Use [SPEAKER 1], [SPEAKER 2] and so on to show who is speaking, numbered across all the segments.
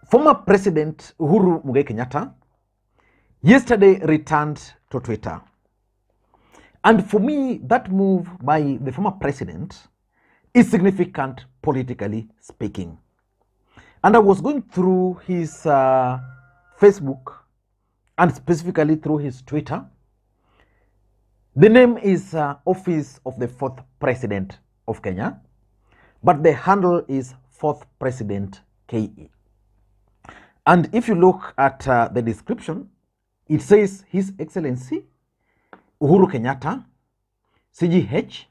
[SPEAKER 1] Former President Uhuru Kenyatta yesterday returned to Twitter. And for me, that move by the former president is significant politically speaking. And I was going through his Facebook and specifically through his Twitter. The name is Office of the Fourth President of Kenya, but the handle is Fourth President KE. And if you look at the description, it says His Excellency Uhuru Kenyatta, CGH,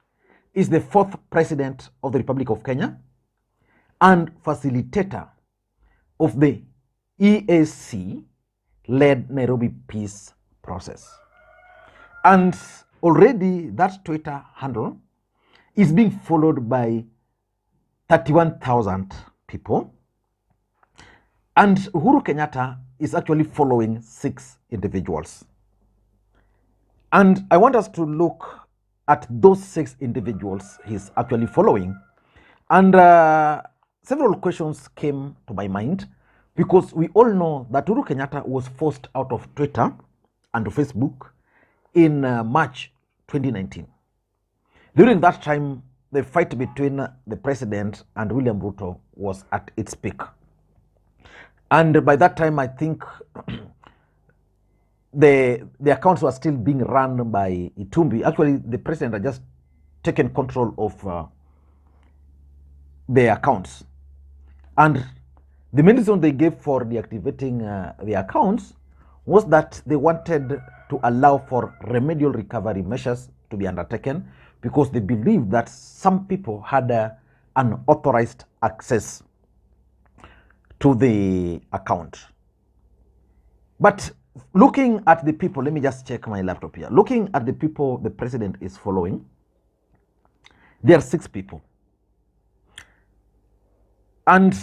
[SPEAKER 1] is the fourth president of the Republic of Kenya and facilitator of the EAC-led Nairobi peace process. And already that Twitter handle is being followed by 31,000 people. And Uhuru Kenyatta is actually following 6 individuals. And I want us to look at those 6 individuals he's actually following. And several questions came to my mind because we all know that Uhuru Kenyatta was forced out of Twitter and Facebook in March 2019. During that time, the fight between the president and William Ruto was at its peak. And by that time, I think the accounts were still being run by Itumbi. Actually, the president had just taken control of the accounts. And the main reason they gave for deactivating the accounts was that they wanted to allow for remedial recovery measures to be undertaken because they believed that some people had unauthorized access to the account. But looking at the people, let me just check my laptop here. Looking at the people the president is following, there are 6 people. And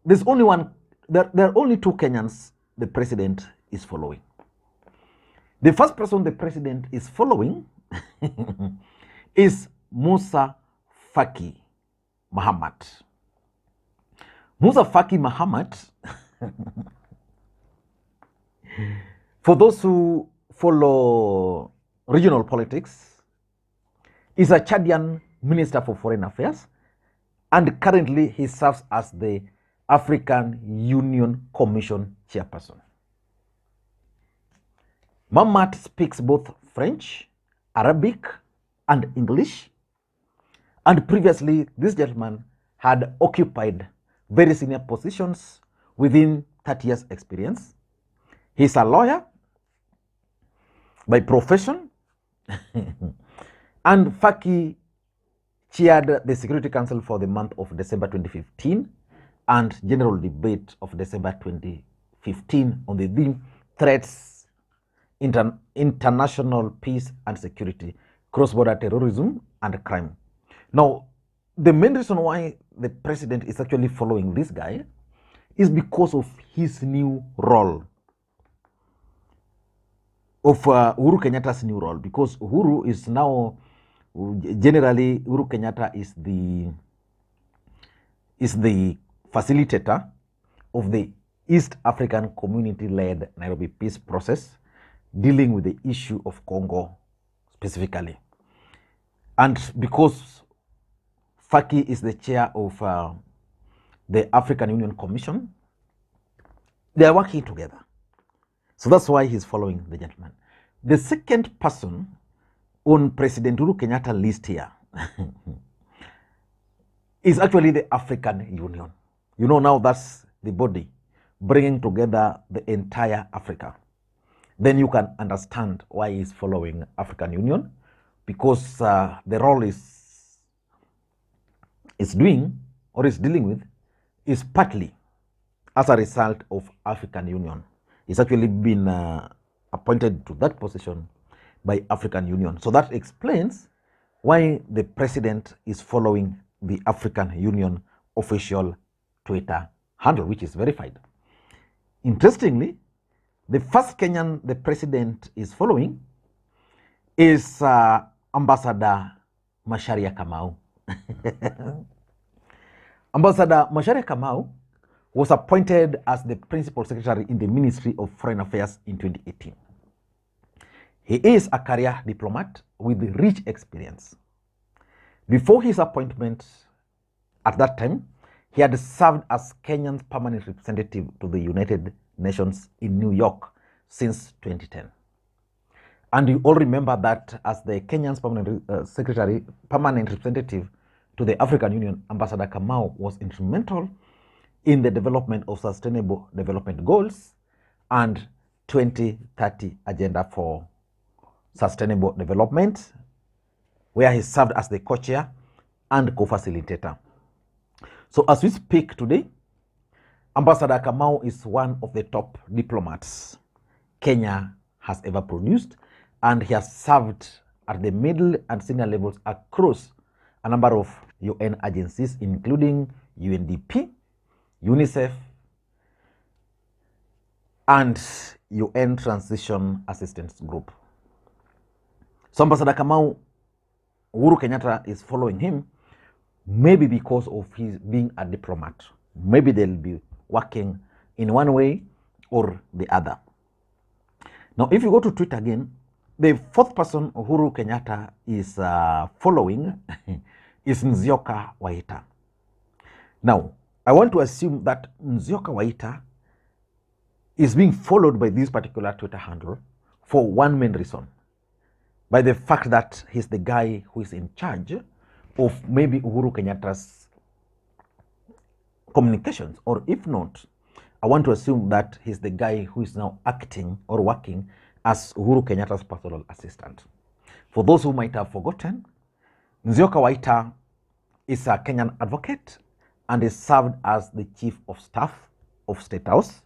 [SPEAKER 1] there's only one, there are only 2 Kenyans the president is following. The first person the president is following is Musa Faki Mahamat. Musa Faki Mahamat, for those who follow regional politics, is a Chadian Minister for Foreign Affairs, and currently he serves as the African Union Commission chairperson. Mahamat speaks both French, Arabic, and English, and previously this gentleman had occupied very senior positions within 30 years experience. He's a lawyer by profession, and Faki chaired the Security Council for the month of December 2015 and general debate of December 2015 on the theme threats, international peace and security, cross-border terrorism and crime. Now, the main reason why the president is actually following this guy is because of his new role, of Uhuru Kenyatta's new role, because Uhuru is now, generally Uhuru Kenyatta is the facilitator of the East African Community-led Nairobi peace process, dealing with the issue of Congo specifically. And because Faki is the chair of the African Union Commission, they are working together. So that's why he's following the gentleman. The second person on President Uhuru Kenyatta list here is actually the African Union. You know, now that's the body bringing together the entire Africa. Then you can understand why he's following African Union, because the role is doing or is dealing with is partly as a result of African Union. He's actually been appointed to that position by African Union. So that explains why the president is following the African Union official Twitter handle, which is verified. Interestingly, the first Kenyan the president is following is Ambassador Macharia Kamau. Ambassador Macharia Kamau was appointed as the principal secretary in the Ministry of Foreign Affairs in 2018. He is a career diplomat with rich experience. Before his appointment, at that time, he had served as Kenya's permanent representative to the United Nations in New York since 2010. And you all remember that as the Kenyan's permanent representative to the African Union, Ambassador Kamau was instrumental in the development of Sustainable Development Goals and 2030 Agenda for Sustainable Development, where he served as the co-chair and co-facilitator. So as we speak today, Ambassador Kamau is one of the top diplomats Kenya has ever produced, and he has served at the middle and senior levels across a number of UN agencies, including UNDP, UNICEF, and UN Transition Assistance Group. So Ambassador Kamau, Uhuru Kenyatta is following him, maybe because of his being a diplomat. Maybe they'll be working in one way or the other. Now, if you go to Twitter again, the fourth person Uhuru Kenyatta is following is Nzioka Waita. Now, I want to assume that Nzioka Waita is being followed by this particular Twitter handle for one main reason, by the fact that he's the guy who is in charge of maybe Uhuru Kenyatta's communications, or if not, I want to assume that he's the guy who is now acting or working as Uhuru Kenyatta's personal assistant. For those who might have forgotten, Nzioka Waita is a Kenyan advocate and is served as the Chief of Staff of State House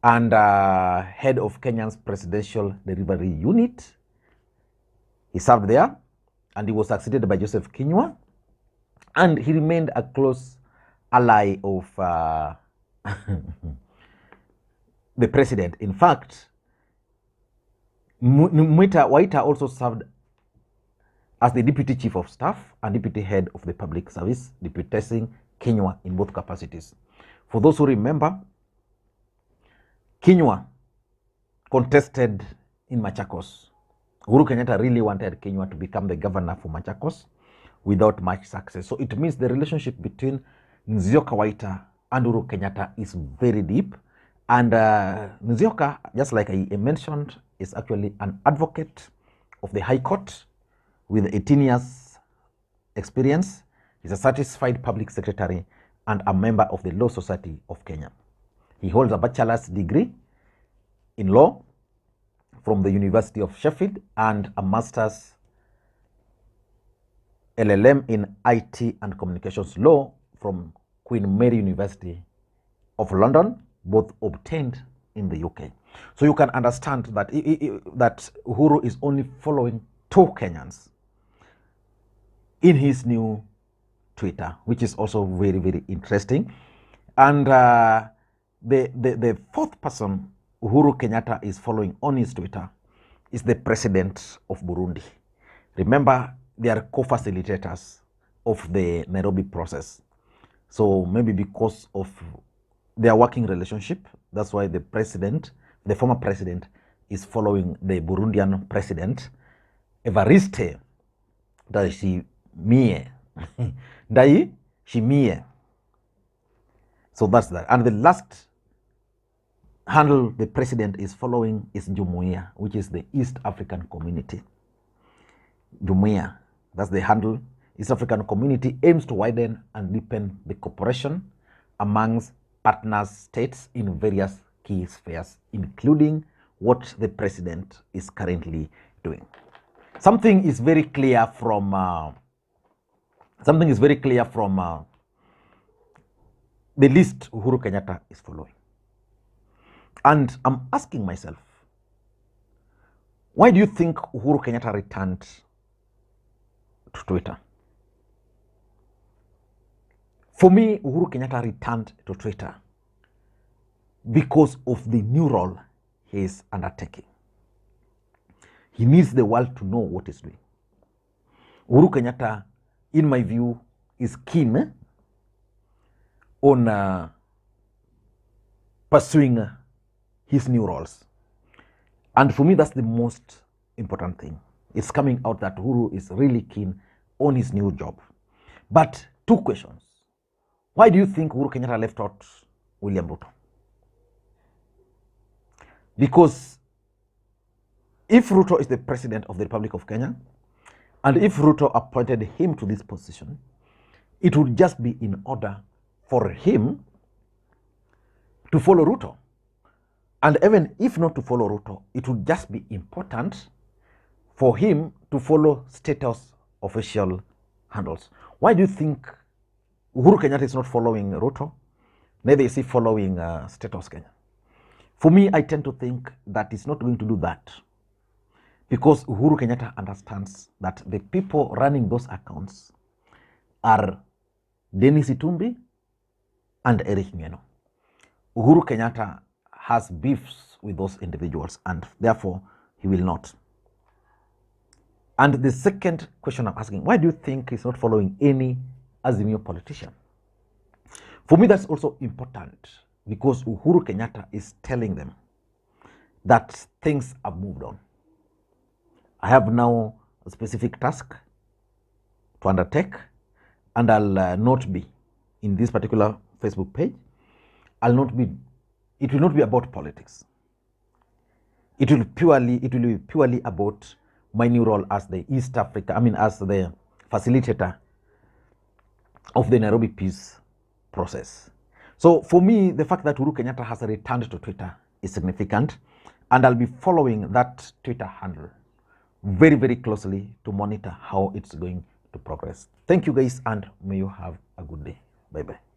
[SPEAKER 1] and head of Kenya's Presidential Delivery Unit. He served there and he was succeeded by Joseph Kinyua, and he remained a close ally of the president. In fact, Waita also served as the Deputy Chief of Staff and Deputy Head of the Public Service, deputizing Kinyua in both capacities. For those who remember, Kinyua contested in Machakos. Uhuru Kenyatta really wanted Kinyua to become the governor for Machakos without much success. So it means the relationship between Nzioka Waita and Uhuru Kenyatta is very deep. And Nzioka, just like I mentioned, is actually an advocate of the High Court with 18 years experience. He's a certified public secretary and a member of the Law Society of Kenya. He holds a bachelor's degree in law from the University of Sheffield and a master's LLM in IT and Communications Law from Queen Mary University of London, both obtained in the UK. So you can understand that, that Uhuru is only following two Kenyans in his new Twitter, which is also very, very interesting. And the fourth person Uhuru Kenyatta is following on his Twitter is the president of Burundi. Remember, they are co-facilitators of the Nairobi process. So maybe because of their working relationship, that's why the president, the former president, is following the Burundian president, Evariste Ndayishimiye. Ndayishimiye. So that's that. And the last handle the president is following is Jumuiya, which is the East African Community. Jumuiya, that's the handle. East African Community aims to widen and deepen the cooperation amongst partner states in various key spheres, including what the president is currently doing. Something is very clear from the list Uhuru Kenyatta is following. And I'm asking myself, why do you think Uhuru Kenyatta returned to Twitter? For me, Uhuru Kenyatta returned to Twitter because of the new role he is undertaking. He needs the world to know what he's doing. Uhuru Kenyatta, in my view, is keen on pursuing his new roles. And for me, that's the most important thing. It's coming out that Uhuru is really keen on his new job. But two questions. Why do you think Uhuru Kenyatta left out William Ruto? Because if Ruto is the president of the Republic of Kenya, and if Ruto appointed him to this position, it would just be in order for him to follow Ruto. And even if not to follow Ruto, it would just be important for him to follow status official handles. Why do you think Uhuru Kenyatta is not following Ruto? Neither is he following status Kenya. For me, I tend to think that he's not going to do that because Uhuru Kenyatta understands that the people running those accounts are Dennis Itumbi and Eric Ngeno. Uhuru Kenyatta has beefs with those individuals and therefore he will not. And the second question I'm asking, why do you think he's not following any Azimio politician? For me, that's also important because Uhuru Kenyatta is telling them that things have moved on. I have now a specific task to undertake, and I'll not be in this particular Facebook page. It will not be about politics. It will be purely about my new role as the as the facilitator of the Nairobi peace process. So for me, the fact that Uhuru Kenyatta has returned to Twitter is significant, and I'll be following that Twitter handle very, very closely to monitor how it's going to progress. Thank you guys, and may you have a good day. Bye-bye.